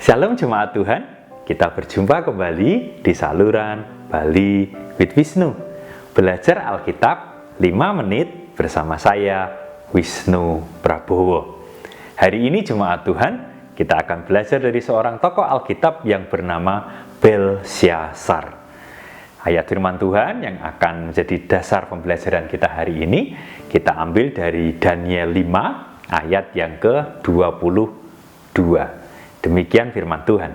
Shalom jemaat Tuhan, kita berjumpa kembali di saluran Bali with Wisnu. Belajar Alkitab 5 menit bersama saya, Wisnu Prabowo. Hari ini jemaat Tuhan, kita akan belajar dari seorang tokoh Alkitab yang bernama Belsyazar. Ayat firman Tuhan yang akan menjadi dasar pembelajaran kita hari ini, kita ambil dari Daniel 5 ayat yang ke-22. Demikian firman Tuhan.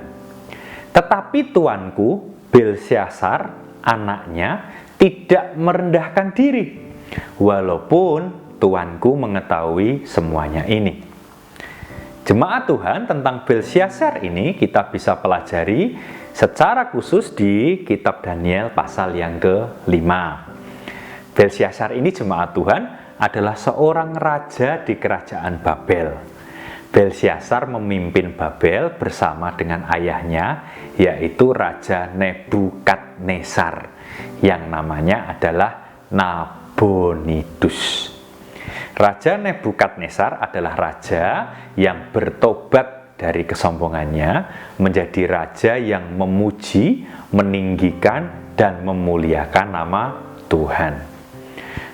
Tetapi tuanku Belsyazar, anaknya, tidak merendahkan diri, walaupun tuanku mengetahui semuanya ini. Jemaat Tuhan, tentang Belsyazar ini kita bisa pelajari secara khusus di kitab Daniel pasal yang ke-5. Belsyazar ini, jemaat Tuhan, adalah seorang raja di kerajaan Babel. Belsyazar memimpin Babel bersama dengan ayahnya, yaitu Raja Nebukadnezar, yang namanya adalah Nabonidus. Raja Nebukadnezar adalah raja yang bertobat dari kesombongannya menjadi raja yang memuji, meninggikan, dan memuliakan nama Tuhan.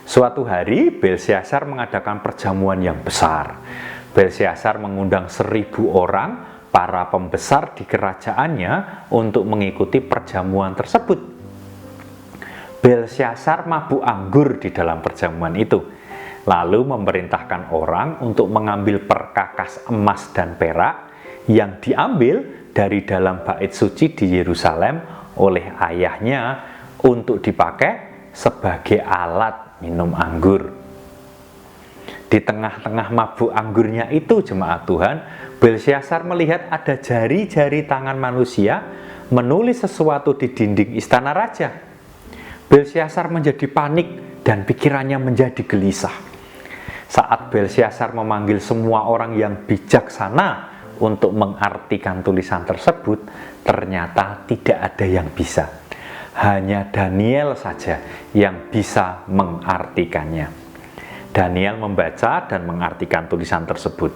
Suatu hari Belsyazar mengadakan perjamuan yang besar. Belsyazar mengundang 1000 orang para pembesar di kerajaannya untuk mengikuti perjamuan tersebut. Belsyazar mabuk anggur di dalam perjamuan itu, lalu memerintahkan orang untuk mengambil perkakas emas dan perak yang diambil dari dalam bait suci di Yerusalem oleh ayahnya untuk dipakai sebagai alat minum anggur. Di tengah-tengah mabuk anggurnya itu, jemaat Tuhan, Belsyazar melihat ada jari-jari tangan manusia menulis sesuatu di dinding istana raja. Belsyazar menjadi panik dan pikirannya menjadi gelisah. Saat Belsyazar memanggil semua orang yang bijaksana untuk mengartikan tulisan tersebut, ternyata tidak ada yang bisa. Hanya Daniel saja yang bisa mengartikannya. Daniel membaca dan mengartikan tulisan tersebut.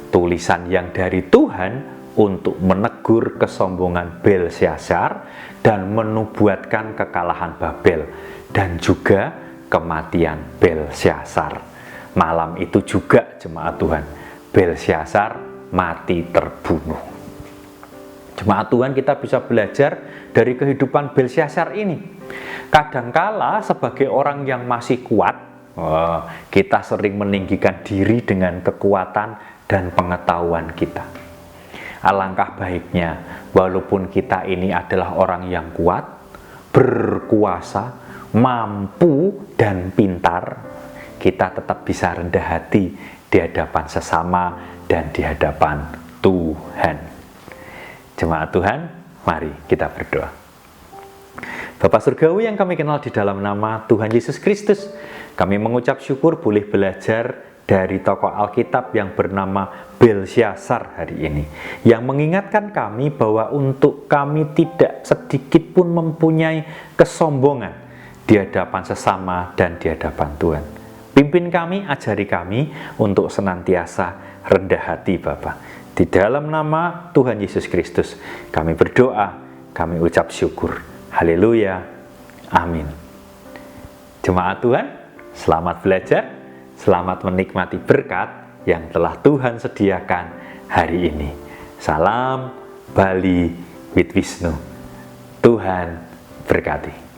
Tulisan yang dari Tuhan untuk menegur kesombongan Belsyazar dan menubuatkan kekalahan Babel dan juga kematian Belsyazar. Malam itu juga, jemaat Tuhan, Belsyazar mati terbunuh. Jemaat Tuhan, kita bisa belajar dari kehidupan Belsyazar ini. Kadangkala sebagai orang yang masih kuat, kita sering meninggikan diri dengan kekuatan dan pengetahuan kita. Alangkah baiknya, walaupun kita ini adalah orang yang kuat, berkuasa, mampu, dan pintar, kita tetap bisa rendah hati di hadapan sesama dan di hadapan Tuhan. Jemaat Tuhan, mari kita berdoa. Bapa Surgawi yang kami kenal di dalam nama Tuhan Yesus Kristus, kami mengucap syukur boleh belajar dari tokoh Alkitab yang bernama Belsyazar hari ini, yang mengingatkan kami bahwa untuk kami tidak sedikit pun mempunyai kesombongan di hadapan sesama dan di hadapan Tuhan. Pimpin kami, ajari kami untuk senantiasa rendah hati Bapa. Di dalam nama Tuhan Yesus Kristus kami berdoa, kami ucap syukur. Haleluya, amin. Jemaat Tuhan, selamat belajar, selamat menikmati berkat yang telah Tuhan sediakan hari ini. Salam Bali with Wisnu. Tuhan berkati.